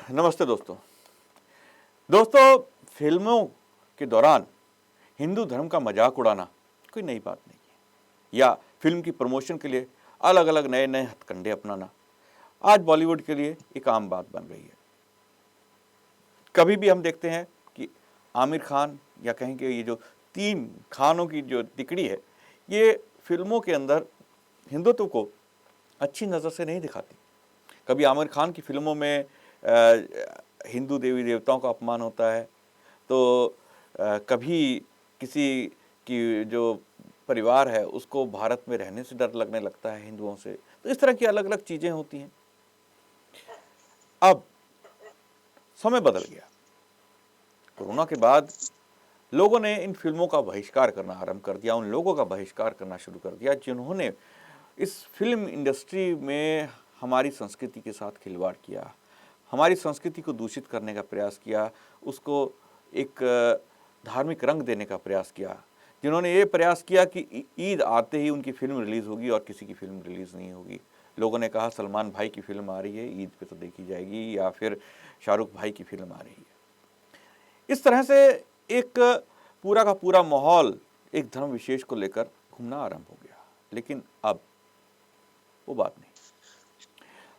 नमस्ते दोस्तों फिल्मों के दौरान हिंदू धर्म का मजाक उड़ाना कोई नई बात नहीं है या फिल्म की प्रमोशन के लिए अलग अलग नए नए हथकंडे अपनाना आज बॉलीवुड के लिए एक आम बात बन रही है। कभी भी हम देखते हैं कि आमिर खान या कहेंगे ये जो तीन खानों की जो तिकड़ी है ये फिल्मों के अंदर हिंदुत्व को अच्छी नज़र से नहीं दिखाती। कभी आमिर खान की फिल्मों में हिंदू देवी देवताओं का अपमान होता है तो कभी किसी की जो परिवार है उसको भारत में रहने से डर लगने लगता है हिंदुओं से। तो इस तरह की अलग अलग चीज़ें होती हैं। अब समय बदल गया। कोरोना के बाद लोगों ने इन फिल्मों का बहिष्कार करना आरंभ कर दिया, उन लोगों का बहिष्कार करना शुरू कर दिया जिन्होंने इस फिल्म इंडस्ट्री में हमारी संस्कृति के साथ खिलवाड़ किया, हमारी संस्कृति को दूषित करने का प्रयास किया, उसको एक धार्मिक रंग देने का प्रयास किया, जिन्होंने ये प्रयास किया कि ईद आते ही उनकी फिल्म रिलीज़ होगी और किसी की फिल्म रिलीज़ नहीं होगी। लोगों ने कहा सलमान भाई की फिल्म आ रही है, ईद पे तो देखी जाएगी, या फिर शाहरुख भाई की फिल्म आ रही है। इस तरह से एक पूरा का पूरा माहौल एक धर्म विशेष को लेकर घूमना आरंभ हो गया। लेकिन अब वो बात नहीं।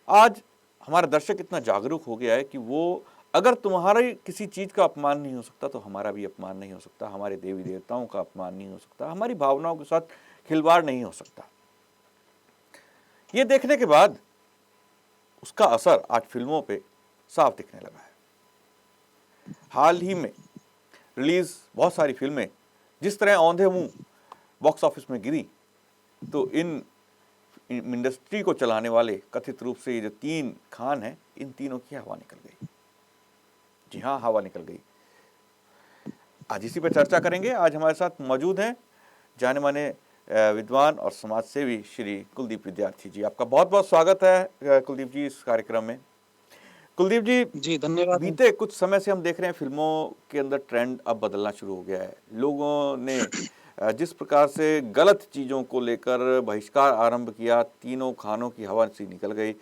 आज हमारा दर्शक इतना जागरूक हो गया है कि वो अगर तुम्हारे किसी चीज़ का अपमान नहीं हो सकता तो हमारा भी अपमान नहीं हो सकता, हमारे देवी देवताओं का अपमान नहीं हो सकता, हमारी भावनाओं के साथ खिलवाड़ नहीं हो सकता। ये देखने के बाद उसका असर आज फिल्मों पे साफ दिखने लगा है। हाल ही में रिलीज बहुत सारी फिल्में जिस तरह औंधे मुंह बॉक्स ऑफिस में गिरी तो इन इंडस्ट्री को चलाने वाले कथित रूप से ये जो तीन खान हैं, इन तीनों की हवा निकल गई। जी हाँ, हवा निकल गई। आज इसी पर चर्चा करेंगे। आज हमारे साथ मौजूद हैं जाने माने विद्वान और समाज सेवी श्री कुलदीप विद्यार्थी जी। आपका बहुत बहुत स्वागत है कुलदीप जी इस कार्यक्रम में। कुलदीप जी धन्यवाद। बीते कुछ समय से हम देख रहे हैं फिल्मों के अंदर ट्रेंड अब बदलना शुरू हो गया है। लोगों ने जिस प्रकार से गलत चीज़ों को लेकर बहिष्कार आरंभ किया, तीनों खानों की हवा सी निकल गई।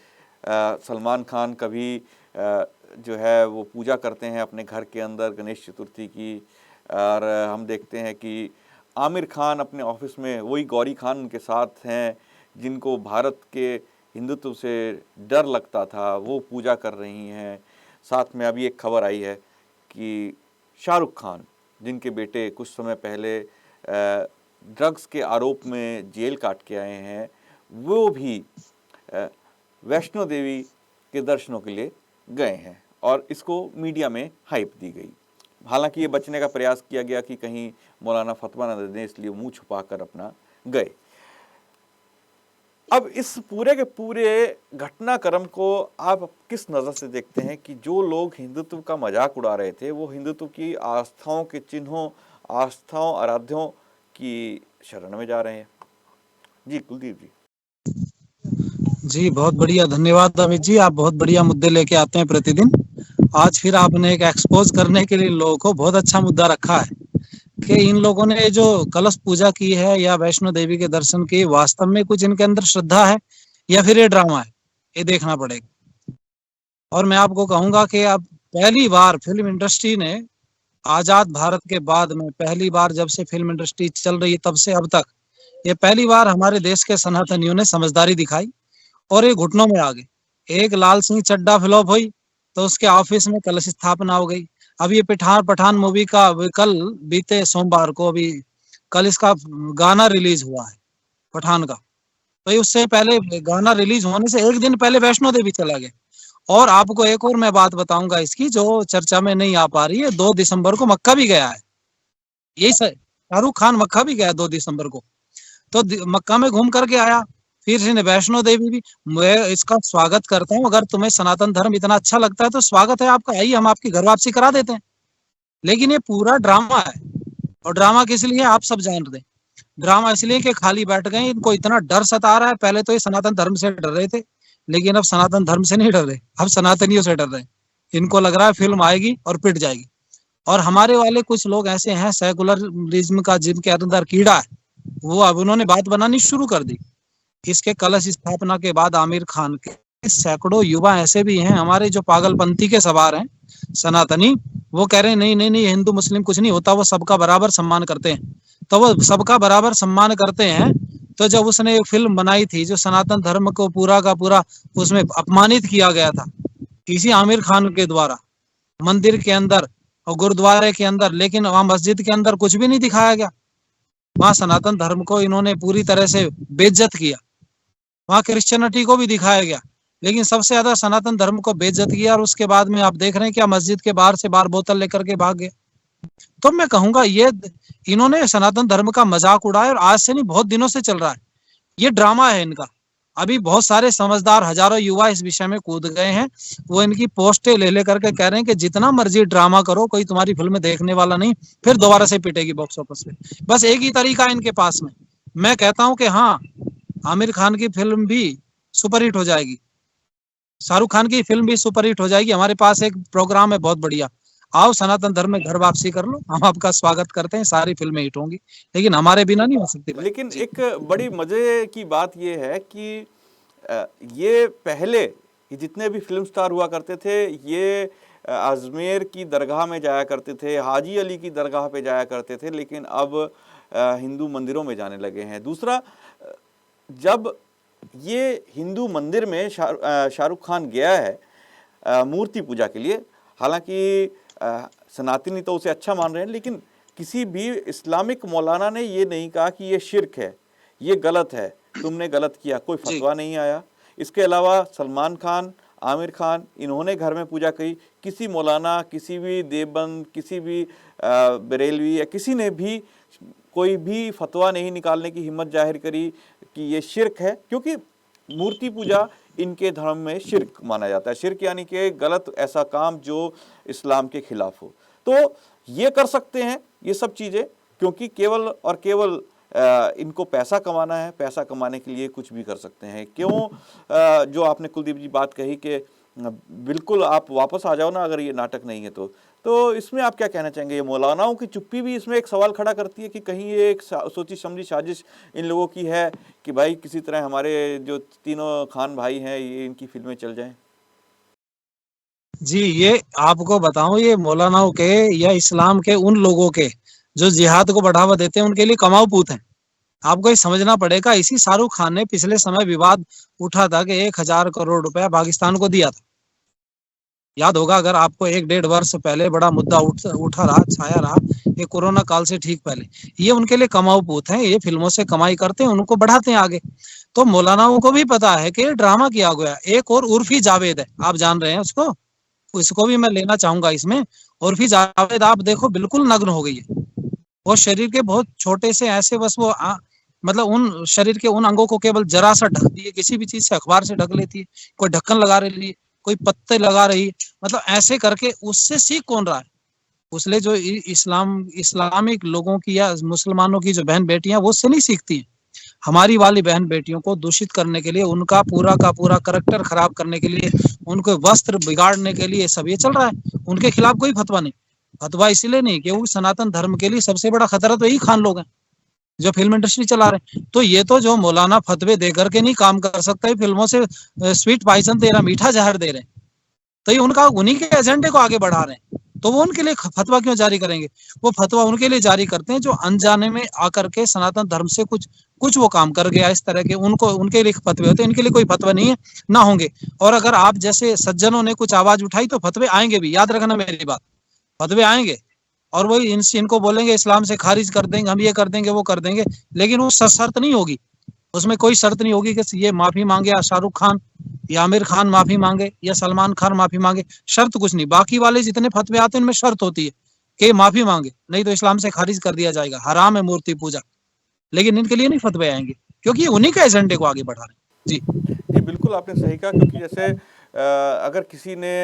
सलमान खान कभी जो है वो पूजा करते हैं अपने घर के अंदर गणेश चतुर्थी की, और हम देखते हैं कि आमिर खान अपने ऑफिस में वही गौरी खान उनके साथ हैं जिनको भारत के हिंदुत्व से डर लगता था, वो पूजा कर रही हैं। साथ में अभी एक खबर आई है कि शाहरुख खान जिनके बेटे कुछ समय पहले ड्रग्स के आरोप में जेल काट के आए हैं, वो भी वैष्णो देवी के दर्शनों के लिए गए हैं और इसको मीडिया में हाइप दी गई। हालांकि ये बचने का प्रयास किया गया कि कहीं मौलाना फतवा न दे दें, इसलिए मुंह छुपाकर अपना गए। अब इस पूरे के पूरे घटनाक्रम को आप किस नज़र से देखते हैं कि जो लोग हिंदुत्व का मजाक उड़ा रहे थे वो हिंदुत्व की आस्थाओं के चिन्हों, आस्थाओं, आराध्यों की शरण में जा रहे हैं? जी कुलदीप जी। जी बहुत बढ़िया, धन्यवाद अमित जी। आप बहुत बढ़िया मुद्दे लेके आते हैं प्रतिदिन। आज फिर आपने एक एक्सपोज करने के लिए लोगों को बहुत अच्छा मुद्दा रखा है कि इन लोगों ने जो कलश पूजा की है या वैष्णो देवी के दर्शन किए, वास्तव में कुछ इनके अंदर श्रद्धा है या फिर ये ड्रामा है, ये देखना पड़ेगा। और मैं आपको कहूंगा कि अब पहली बार फिल्म इंडस्ट्री ने आजाद भारत के बाद में पहली बार जब से फिल्म इंडस्ट्री चल रही है तब से अब तक ये पहली बार हमारे देश के सनातनियों ने समझदारी दिखाई और ये घुटनों में आ गए। एक लाल सिंह चड्ढा फ्लॉप हुई तो उसके ऑफिस में कलश स्थापना हो गई। अब ये पठान मूवी का कल बीते सोमवार को अभी कल इसका गाना रिलीज हुआ है पठान का। तो ये उससे पहले गाना रिलीज होने से एक दिन पहले वैष्णो देवी चला गया। और आपको एक और मैं बात बताऊंगा इसकी जो चर्चा में नहीं आ पा रही है, 2 दिसंबर को मक्का भी गया है। यही शाहरुख खान मक्का भी गया 2 दिसंबर को, तो मक्का में घूम करके आया। फिर इसने वैष्णो देवी भी, मैं इसका स्वागत करता हूँ। अगर तुम्हें सनातन धर्म इतना अच्छा लगता है तो स्वागत है आपका, आइए हम आपकी घर वापसी करा देते हैं। लेकिन ये पूरा ड्रामा है। और ड्रामा किस लिए आप सब जान रहे हैं। ड्रामा इसलिए कि खाली बैठ गए, इनको इतना डर सता रहा है। पहले तो ये सनातन धर्म से डर रहे थे, लेकिन अब सनातन धर्म से नहीं डर रहे, अब सनातनियों से डर रहे। इनको लग रहा है फिल्म आएगी और पिट जाएगी। और हमारे वाले कुछ लोग ऐसे हैं सेकुलरिज्म का जिनके अंदर कीड़ा है, वो अब उन्होंने बात बनानी शुरू कर दी। इसके कलश स्थापना के बाद आमिर खान के सैकड़ों युवा ऐसे भी हैं हमारे जो पागलपंथी के सवार हैं, सनातनी। वो कह रहे हैं नहीं नहीं नहीं, हिंदू मुस्लिम कुछ नहीं होता, वो सबका बराबर सम्मान करते हैं। तो वो सबका बराबर सम्मान करते हैं, तो जब उसने एक फिल्म बनाई थी जो सनातन धर्म को पूरा का पूरा उसमें अपमानित किया गया था इसी आमिर खान के द्वारा, मंदिर के अंदर और गुरुद्वारे के अंदर, लेकिन वहां मस्जिद के अंदर कुछ भी नहीं दिखाया गया। वहां सनातन धर्म को इन्होंने पूरी तरह से बेइज्जत किया। वहां क्रिश्चियनिटी को भी दिखाया गया, लेकिन सबसे ज्यादा सनातन धर्म को बेइज्जत किया। और उसके बाद में आप देख रहे हैं क्या, मस्जिद के बाहर से बार बोतल लेकर के भाग गए। तो मैं कहूंगा ये इन्होंने सनातन धर्म का मजाक उड़ाया, और आज से नहीं बहुत दिनों से चल रहा है, ये ड्रामा है इनका। अभी बहुत सारे समझदार हजारों युवा इस विषय में कूद गए हैं। वो इनकी पोस्टें ले लेकर के कह रहे हैं कि जितना मर्जी ड्रामा करो, कोई तुम्हारी फिल्म देखने वाला नहीं, फिर दोबारा से पिटेगी बॉक्स ऑफिस पे। बस एक ही तरीका है इनके पास में। मैं कहता हूं कि हाँ, आमिर खान की फिल्म भी सुपरहिट हो जाएगी, शाहरुख खान की फिल्म भी सुपरहिट हो जाएगी। हमारे पास एक प्रोग्राम है बहुत बढ़िया, आओ सनातन धर्म में घर वापसी कर लो, हम आपका स्वागत करते हैं, सारी फिल्में हिट होंगी, लेकिन हमारे बिना नहीं हो सकती भाई। लेकिन जी एक बड़ी मजे की बात ये है कि ये पहले ये जितने भी फिल्म स्टार हुआ करते थे, ये अजमेर की दरगाह में जाया करते थे, हाजी अली की दरगाह पे जाया करते थे, लेकिन अब हिंदू मंदिरों में जाने लगे हैं। दूसरा, जब ये हिंदू मंदिर में शाहरुख खान गया है मूर्ति पूजा के लिए, हालांकि सनातनी तो उसे अच्छा मान रहे हैं, लेकिन किसी भी इस्लामिक मौलाना ने ये नहीं कहा कि ये शिर्क है, ये गलत है, तुमने गलत किया, कोई जी फतवा नहीं आया। इसके अलावा सलमान खान, आमिर खान, इन्होंने घर में पूजा की, किसी मौलाना, किसी भी देवबंद, किसी भी बरेलवी या किसी ने भी कोई भी फतवा नहीं निकालने की हिम्मत जाहिर करी कि ये शिर्क है, क्योंकि मूर्ति पूजा इनके धर्म में शिर्क माना जाता है। शिर्क यानी कि गलत ऐसा काम जो इस्लाम के खिलाफ हो। तो ये कर सकते हैं ये सब चीज़ें, क्योंकि केवल और केवल इनको पैसा कमाना है, पैसा कमाने के लिए कुछ भी कर सकते हैं। क्यों जो आपने कुलदीप जी बात कही कि बिल्कुल आप वापस आ जाओ ना अगर ये नाटक नहीं है तो इसमें आप क्या कहना चाहेंगे? ये मौलानाओं की चुप्पी भी इसमें एक सवाल खड़ा करती है कि कहीं ये एक सोची समझी साजिश इन लोगों की है कि भाई किसी तरह हमारे जो तीनों खान भाई हैं ये इनकी फिल्में चल जाएं। जी, ये आपको बताऊं, ये मौलानाओं के या इस्लाम के उन लोगों के जो जिहाद को बढ़ावा देते हैं, उनके लिए कमाऊ पूत हैं। आपको ये समझना पड़ेगा। इसी शाहरुख खान ने पिछले समय विवाद उठा था कि 1,000 करोड़ रुपया पाकिस्तान को दिया था, याद होगा अगर आपको। 1 डेढ़ वर्ष पहले बड़ा मुद्दा उठा रहा, छाया रहा, ये कोरोना काल से ठीक पहले। ये उनके लिए कमाऊ पूत हैं, ये फिल्मों से कमाई करते हैं, उनको बढ़ाते हैं आगे। तो मौलानाओं को भी पता है कि ड्रामा किया गया। एक और उर्फी जावेद है, आप जान रहे हैं उसको, इसको भी मैं लेना चाहूंगा इसमें। उर्फी जावेद आप देखो बिल्कुल नग्न हो गई है, वो शरीर के बहुत छोटे से ऐसे बस वो मतलब उन शरीर के उन अंगों को केवल जरा सा ढकती है, किसी भी चीज से अखबार से ढक लेती है, कोई ढक्कन लगा रही है, कोई पत्ते लगा रही है, मतलब ऐसे करके। उससे सीख कौन रहा है? उसने जो इस्लामिक लोगों की या मुसलमानों की जो बहन बेटियां, वो उससे नहीं सीखती है। हमारी वाली बहन बेटियों को दूषित करने के लिए, उनका पूरा का पूरा करैक्टर खराब करने के लिए, उनके वस्त्र बिगाड़ने के लिए सब ये चल रहा है। उनके खिलाफ कोई फतवा नहीं। फतवा इसलिए नहीं क्योंकि सनातन धर्म के लिए सबसे बड़ा खतरा तो यही खान लोग हैं जो फिल्म इंडस्ट्री चला रहे हैं। तो ये तो जो मौलाना फतवे दे करके नहीं काम कर सकता है, फिल्मों से स्वीट पॉइजन दे रहा, मीठा जहर दे रहे हैं, तो ये उनका उन्हीं के एजेंडे को आगे बढ़ा रहे हैं। तो वो उनके लिए फतवा क्यों जारी करेंगे? वो फतवा उनके लिए जारी करते हैं जो अनजाने में आकर के सनातन धर्म से कुछ कुछ वो काम कर गया इस तरह के, उनको उनके लिए फतवे होते हैं, इनके लिए कोई फतवा नहीं है, ना होंगे। और अगर आप जैसे सज्जनों ने कुछ आवाज उठाई तो फतवे आएंगे भी, याद रखना मेरी बात, फतवे आएंगे। और वही इनको बोलेंगे इस्लाम से खारिज कर देंगे, हम ये कर देंगे, वो कर देंगे, लेकिन वो शर्त नहीं होगी, उसमें कोई शर्त नहीं होगी कि ये माफी मांगे या शाहरुख खान या आमिर खान माफी मांगे या सलमान खान माफी मांगे, शर्त कुछ नहीं। बाकी वाले जितने फतवे आते हैं उनमें शर्त होती है कि माफी मांगे, नहीं तो इस्लाम से खारिज कर दिया जाएगा, हराम है मूर्ति पूजा। लेकिन इनके लिए नहीं फतवे आएंगे, क्योंकि ये उन्हीं के एजेंडे को आगे बढ़ा रहे हैं। जी बिल्कुल आपने सही कहा, क्योंकि जैसे अगर किसी ने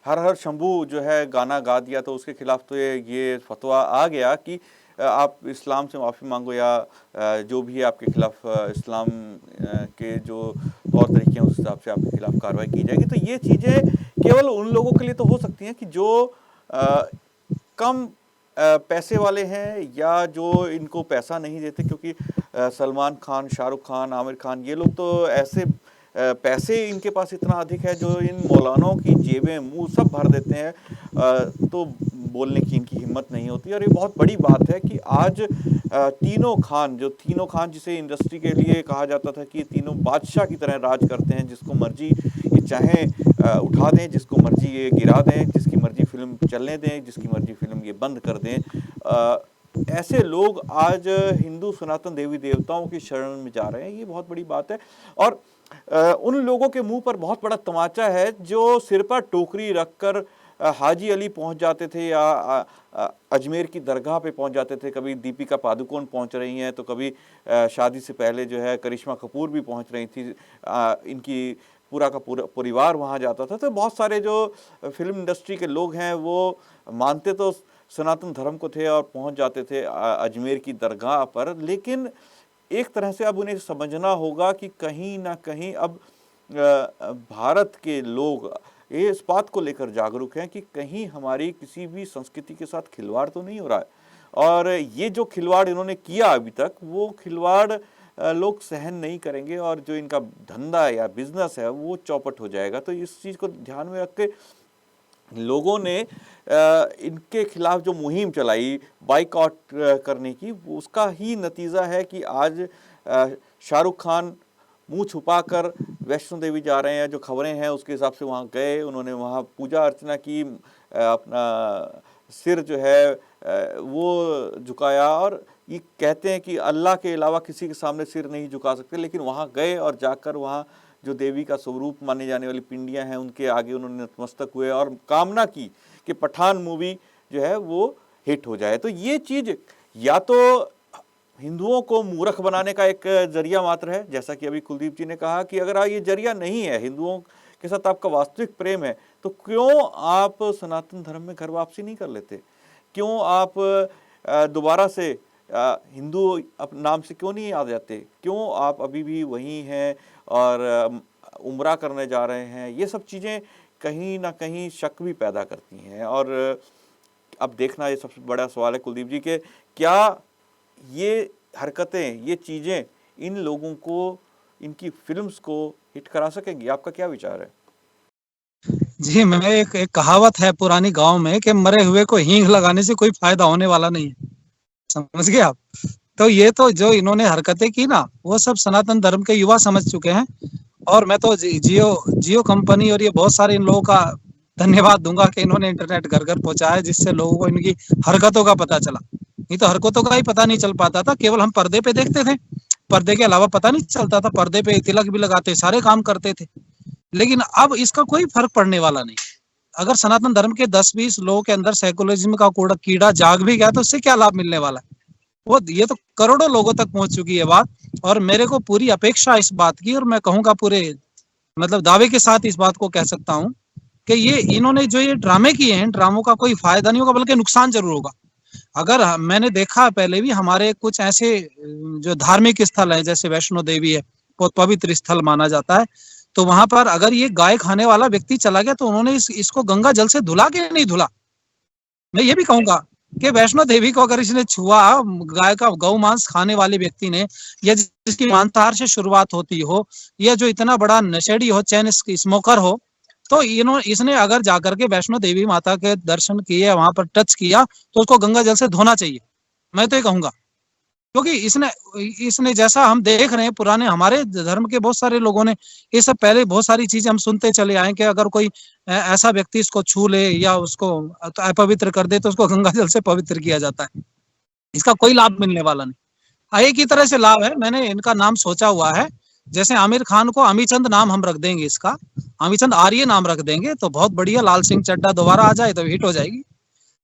हर हर शंभू जो है गाना गा दिया तो उसके खिलाफ तो ये फतवा आ गया कि आप इस्लाम से माफ़ी मांगो या जो भी है आपके खिलाफ इस्लाम के जो तौर तरीके हैं उस हिसाब से आपके खिलाफ कार्रवाई की जाएगी। तो ये चीज़ें केवल उन लोगों के लिए तो हो सकती हैं कि जो कम पैसे वाले हैं या जो इनको पैसा नहीं देते, क्योंकि सलमान खान, शाहरुख खान, आमिर खान, ये लोग तो ऐसे पैसे इनके पास इतना अधिक है जो इन मौलानाओं की जेबें मुंह सब भर देते हैं, तो बोलने की इनकी हिम्मत नहीं होती। और ये बहुत बड़ी बात है कि आज तीनों खान जिसे इंडस्ट्री के लिए कहा जाता था कि ये तीनों बादशाह की तरह राज करते हैं, जिसको मर्जी ये चाहें उठा दें, जिसको मर्जी ये गिरा दें, जिसकी मर्जी फिल्म चलने दें, जिसकी मर्जी फिल्म ये बंद कर दें। ऐसे लोग आज हिंदू सनातन देवी देवताओं की शरण में जा रहे हैं, ये बहुत बड़ी बात है। और उन लोगों के मुंह पर बहुत बड़ा तमाचा है जो सिर पर टोकरी रखकर हाजी अली पहुंच जाते थे या अजमेर की दरगाह पे पहुंच जाते थे। कभी दीपिका पादुकोण पहुंच रही हैं, तो कभी शादी से पहले जो है करिश्मा कपूर भी पहुंच रही थी, इनकी पूरा का पूरा परिवार वहां जाता था। तो बहुत सारे जो फिल्म इंडस्ट्री के लोग हैं वो मानते तो सनातन धर्म को थे और पहुंच जाते थे अजमेर की दरगाह पर। लेकिन एक तरह से अब उन्हें समझना होगा कि कहीं ना कहीं अब भारत के लोग ये इस बात को लेकर जागरूक हैं कि कहीं हमारी किसी भी संस्कृति के साथ खिलवाड़ तो नहीं हो रहा है। और ये जो खिलवाड़ इन्होंने किया अभी तक, वो खिलवाड़ लोग सहन नहीं करेंगे और जो इनका धंधा या बिजनेस है वो चौपट हो जाएगा। तो इस चीज़ को ध्यान में रख के लोगों ने इनके खिलाफ जो मुहिम चलाई बाइकआउट करने की, उसका ही नतीजा है कि आज शाहरुख खान मुंह छुपाकर वैष्णो देवी जा रहे हैं। जो खबरें हैं उसके हिसाब से वहाँ गए, उन्होंने वहाँ पूजा अर्चना की, अपना सिर जो है वो झुकाया। और ये कहते हैं कि अल्लाह के अलावा किसी के सामने सिर नहीं झुका सकते, लेकिन वहाँ गए और जाकर वहाँ जो देवी का स्वरूप माने जाने वाली पिंडियां हैं उनके आगे उन्होंने नतमस्तक हुए और कामना की कि पठान मूवी जो है वो हिट हो जाए। तो ये चीज़ या तो हिंदुओं को मूर्ख बनाने का एक जरिया मात्र है, जैसा कि अभी कुलदीप जी ने कहा कि अगर ये जरिया नहीं है, हिंदुओं के साथ आपका वास्तविक प्रेम है, तो क्यों आप सनातन धर्म में घर वापसी नहीं कर लेते? क्यों आप दोबारा से हिंदू नाम से क्यों नहीं आ जाते? क्यों आप अभी भी वहीं हैं और उम्रा करने जा रहे हैं? ये सब चीज़ें कहीं ना कहीं शक भी पैदा करती हैं। और अब देखना ये सबसे बड़ा सवाल है कुलदीप जी के, क्या ये हरकतें, ये चीज़ें इन लोगों को, इनकी फिल्म्स को हिट करा सकेंगी? आपका क्या विचार है? जी, मैं एक कहावत है पुरानी गांव में कि मरे हुए को हींग लगाने से कोई फायदा होने वाला नहीं है, समझ गए आप? तो ये तो जो इन्होंने हरकतें की ना, वो सब सनातन धर्म के युवा समझ चुके हैं। और मैं तो जियो कंपनी और ये बहुत सारे इन लोगों का धन्यवाद दूंगा कि इन्होंने इंटरनेट घर घर पहुंचाया, जिससे लोगों को इनकी हरकतों का पता चला। नहीं तो हरकतों का ही पता नहीं चल पाता था, केवल हम पर्दे पे देखते थे, पर्दे के अलावा पता नहीं चलता था। पर्दे पे तिलक भी लगाते, सारे काम करते थे, लेकिन अब इसका कोई फर्क पड़ने वाला नहीं। अगर सनातन धर्म के 10-20 लोगों के अंदर साइकोलॉजी का कीड़ा जाग भी गया तो उससे क्या लाभ मिलने वाला है? वो ये तो करोड़ों लोगों तक पहुंच चुकी है बात। और मेरे को पूरी अपेक्षा इस बात की, और मैं कहूंगा पूरे मतलब दावे के साथ इस बात को कह सकता हूं कि ये इन्होंने जो ये ड्रामे किए हैं, ड्रामों का कोई फायदा नहीं होगा, बल्कि नुकसान जरूर होगा। अगर मैंने देखा पहले भी हमारे कुछ ऐसे जो धार्मिक स्थल है, जैसे वैष्णो देवी है, बहुत पवित्र स्थल माना जाता है, तो वहां पर अगर ये गाय खाने वाला व्यक्ति चला गया तो उन्होंने इसको गंगा जल से धुला के नहीं धुला। मैं ये भी कहूंगा कि वैष्णो देवी को अगर इसने छुआ, गाय का गौ मांस खाने वाले व्यक्ति ने, या जिसकी मांसाहार से शुरुआत होती हो, या जो इतना बड़ा नशेड़ी हो, चैन स्मोकर हो, तो इसने अगर जाकर के वैष्णो देवी माता के दर्शन किए, वहां पर टच किया, तो उसको गंगा जल से धोना चाहिए। मैं तो ये कहूंगा, क्योंकि इसने जैसा हम देख रहे हैं, पुराने हमारे धर्म के बहुत सारे लोगों ने ये सब पहले बहुत सारी चीजें हम सुनते चले आए कि अगर कोई ऐसा व्यक्ति इसको छू ले या उसको अपवित्र कर दे तो उसको गंगा जल से पवित्र किया जाता है। इसका कोई लाभ मिलने वाला नहीं। एक ही तरह से लाभ है, मैंने इनका नाम सोचा हुआ है, जैसे आमिर खान को अमीचंद नाम हम रख देंगे, इसका अमीचंद आर्य नाम रख देंगे तो बहुत बढ़िया। लाल सिंह चड्ढा दोबारा आ जाए तो हिट हो जाएगी।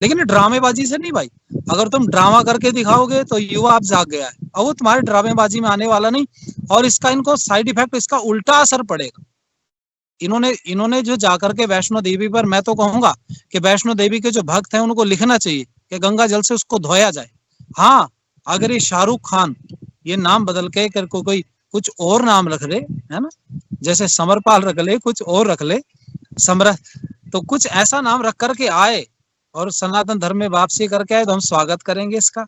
लेकिन ड्रामेबाजी से नहीं भाई, अगर तुम ड्रामा करके दिखाओगे तो युवा अब जाग गया है, और वो तुम्हारे ड्रामेबाजी में आने वाला नहीं। और इसका इनको साइड इफेक्ट, इसका उल्टा असर पड़ेगा। इन्होंने जो जाकर के वैष्णो देवी पर, मैं तो कहूंगा कि वैष्णो देवी के जो भक्त हैं उनको लिखना चाहिए कि गंगा जल से उसको धोया जाए। हाँ, अगर ये शाहरुख खान ये नाम बदल के कोई कुछ और नाम रख ले, है ना, जैसे समरपाल रख ले, कुछ और रख ले, समरथ, तो कुछ ऐसा नाम रख करके आए और सनातन धर्म में वापसी करके आए तो हम स्वागत करेंगे इसका।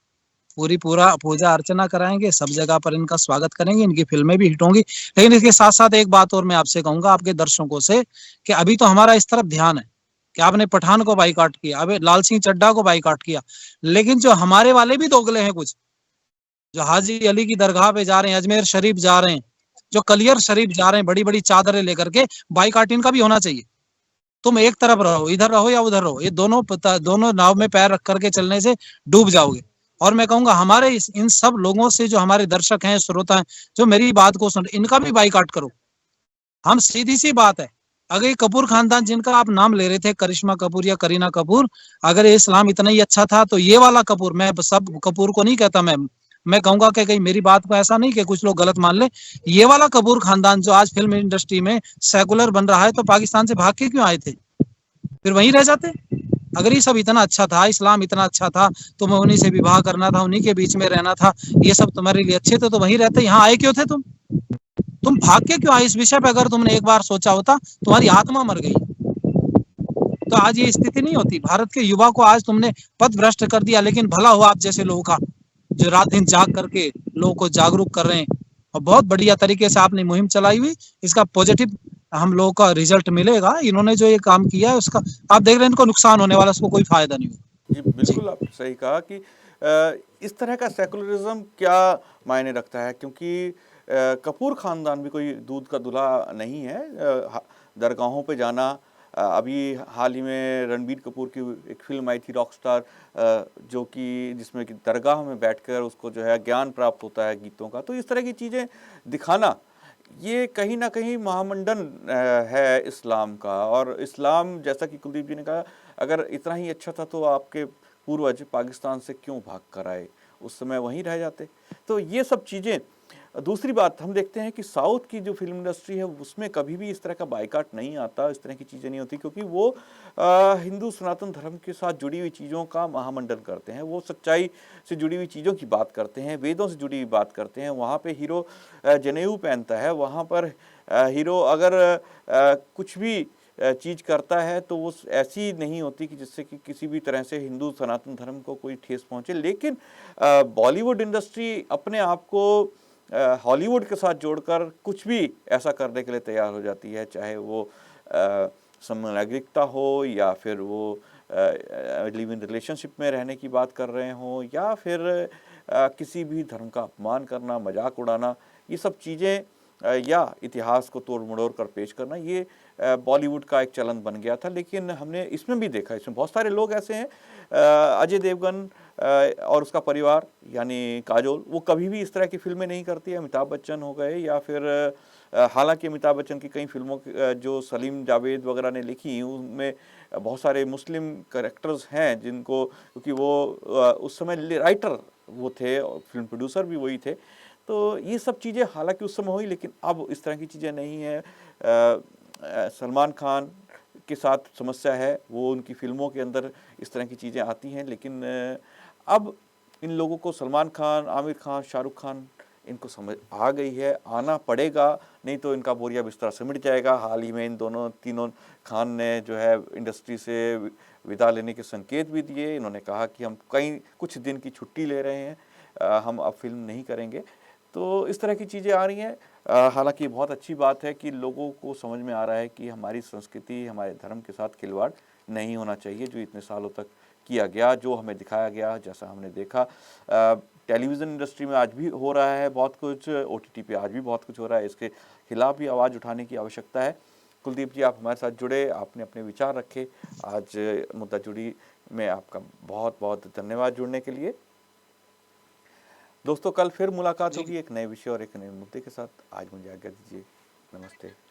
पूरी पूरा पूजा अर्चना कराएंगे, सब जगह पर इनका स्वागत करेंगे, इनकी फिल्में भी हिट होंगी। लेकिन इसके साथ साथ एक बात और मैं आपसे कहूंगा आपके दर्शकों से, कि अभी तो हमारा इस तरफ ध्यान है कि आपने पठान को बाइकआउट किया, अबे लाल सिंह चड्ढा को बाइकआउट किया, लेकिन जो हमारे वाले भी दोगले हैं कुछ, जो हाजी अली की दरगाह पे जा रहे हैं, अजमेर शरीफ जा रहे हैं, जो कलियर शरीफ जा रहे हैं बड़ी बड़ी चादरें लेकर के, बाइकआउट इनका भी होना चाहिए। तुम एक तरफ रहो, इधर रहो या उधर रहो, ये दोनों नाव में पैर रख करके चलने से डूब जाओगे। और मैं कहूंगा हमारे इन सब लोगों से, जो हमारे दर्शक हैं, श्रोता हैं, जो मेरी बात को सुन, इनका भी बाइकआउट करो। हम सीधी सी बात है, अगर ये कपूर खानदान जिनका आप नाम ले रहे थे, करिश्मा कपूर या करीना कपूर, अगर ये इस्लाम इतना ही अच्छा था तो ये वाला कपूर, मैं सब कपूर को नहीं कहता, मैं कहूंगा कि कहीं मेरी बात को ऐसा नहीं कि कुछ लोग गलत मान ले, ये वाला कपूर खानदान जो आज फिल्म इंडस्ट्री में सेकुलर बन रहा है, तो पाकिस्तान से भाग के क्यों आए थे? फिर वहीं रह जाते। अगर ये सब इतना अच्छा था, इस्लाम इतना अच्छा था, तुम्हें उन्हीं से विवाह करना था, उन्हीं के बीच में रहना था, ये सब तुम्हारे लिए अच्छे थे, तो वहीं रहते। यहाँ आए क्यों थे तुम भाग के क्यों आए? इस विषय पे अगर तुमने एक बार सोचा होता, तुम्हारी आत्मा मर गई तो आज ये स्थिति नहीं होती। भारत के युवा को आज तुमने पथ भ्रष्ट कर दिया, लेकिन भला हुआ आप जैसे लोगों का, जो रात दिन जाग करके लोगों को जागरूक कर रहे हैं, और बहुत बढ़िया तरीके से आपने मुहिम चलाई हुई। इसका पॉजिटिव हम लोगों का रिजल्ट मिलेगा। इन्होंने जो ये काम किया है उसका आप देख रहे हैं, इनको नुकसान होने वाला, उसको कोई फायदा नहीं होगा। जी बिल्कुल, आपने सही कहा कि इस तरह का सेकुलरिज्म क्या मायने रखता है, क्योंकि कपूर खानदान भी कोई दूध का दूल्हा नहीं है। दरगाहों पे जाना, अभी हाल ही में रणबीर कपूर की एक फिल्म आई थी रॉकस्टार, जो कि जिसमें कि दरगाह में बैठकर उसको जो है ज्ञान प्राप्त होता है गीतों का, तो इस तरह की चीज़ें दिखाना, ये कहीं ना कहीं महामंडन है इस्लाम का। और इस्लाम, जैसा कि कुलदीप जी ने कहा, अगर इतना ही अच्छा था तो आपके पूर्वज पाकिस्तान से क्यों भाग कर आए, उस समय वहीं रह जाते। तो ये सब चीज़ें। दूसरी बात, हम देखते हैं कि साउथ की जो फिल्म इंडस्ट्री है उसमें कभी भी इस तरह का बाइकाट नहीं आता, इस तरह की चीज़ें नहीं होती, क्योंकि वो हिंदू सनातन धर्म के साथ जुड़ी हुई चीज़ों का महामंडन करते हैं। वो सच्चाई से जुड़ी हुई चीज़ों की बात करते हैं, वेदों से जुड़ी हुई बात करते हैं। वहाँ पे हीरो जनेऊ पहनता है, वहाँ पर हीरो अगर कुछ भी चीज़ करता है तो वो ऐसी नहीं होती कि जिससे कि किसी भी तरह से हिंदू सनातन धर्म को कोई ठेस पहुँचे। लेकिन बॉलीवुड इंडस्ट्री अपने आप को हॉलीवुड के साथ जोड़कर कुछ भी ऐसा करने के लिए तैयार हो जाती है, चाहे वो समलैंगिकता हो, या फिर वो लिव इन रिलेशनशिप में रहने की बात कर रहे हों, या फिर किसी भी धर्म का अपमान करना, मजाक उड़ाना, ये सब चीज़ें, या इतिहास को तोड़ मड़ोड़ कर पेश करना, ये बॉलीवुड का एक चलन बन गया था। लेकिन हमने इसमें भी देखा, इसमें बहुत सारे लोग ऐसे हैं, अजय देवगन और उसका परिवार यानी काजोल, वो कभी भी इस तरह की फिल्में नहीं करती है। अमिताभ बच्चन हो गए, या फिर हालांकि अमिताभ बच्चन की कई फिल्मों जो सलीम जावेद वगैरह ने लिखी, उनमें बहुत सारे मुस्लिम कैरेक्टर्स हैं जिनको, क्योंकि वो उस समय राइटर वो थे और फिल्म प्रोड्यूसर भी वही थे। तो ये सब चीज़ें हालांकि उस समय हुई, लेकिन अब इस तरह की चीज़ें नहीं है। सलमान खान के साथ समस्या है, वो उनकी फ़िल्मों के अंदर इस तरह की चीज़ें आती हैं, लेकिन अब इन लोगों को सलमान खान, आमिर खान, शाहरुख खान, इनको समझ आ गई है, आना पड़ेगा, नहीं तो इनका बोरिया बिस्तरा सिमट जाएगा। हाल ही में इन तीनों खान ने जो है इंडस्ट्री से विदा लेने के संकेत भी दिए। इन्होंने कहा कि हम कुछ दिन की छुट्टी ले रहे हैं, हम अब फिल्म नहीं करेंगे। तो इस तरह की चीज़ें आ रही हैं। हालांकि बहुत अच्छी बात है कि लोगों को समझ में आ रहा है कि हमारी संस्कृति, हमारे धर्म के साथ खिलवाड़ नहीं होना चाहिए, जो इतने सालों तक किया गया, जो हमें दिखाया गया, जैसा हमने देखा। टेलीविज़न इंडस्ट्री में आज भी हो रहा है बहुत कुछ, OTT पे आज भी बहुत कुछ हो रहा है, इसके खिलाफ भी आवाज़ उठाने की आवश्यकता है। कुलदीप जी, आप हमारे साथ जुड़े, आपने अपने विचार रखे। आज मुद्दा जुड़ी में आपका बहुत बहुत धन्यवाद जुड़ने के लिए। दोस्तों, कल फिर मुलाकात होगी एक नए विषय और एक नए मुद्दे के साथ। आज मुझे आज्ञा दीजिए, नमस्ते।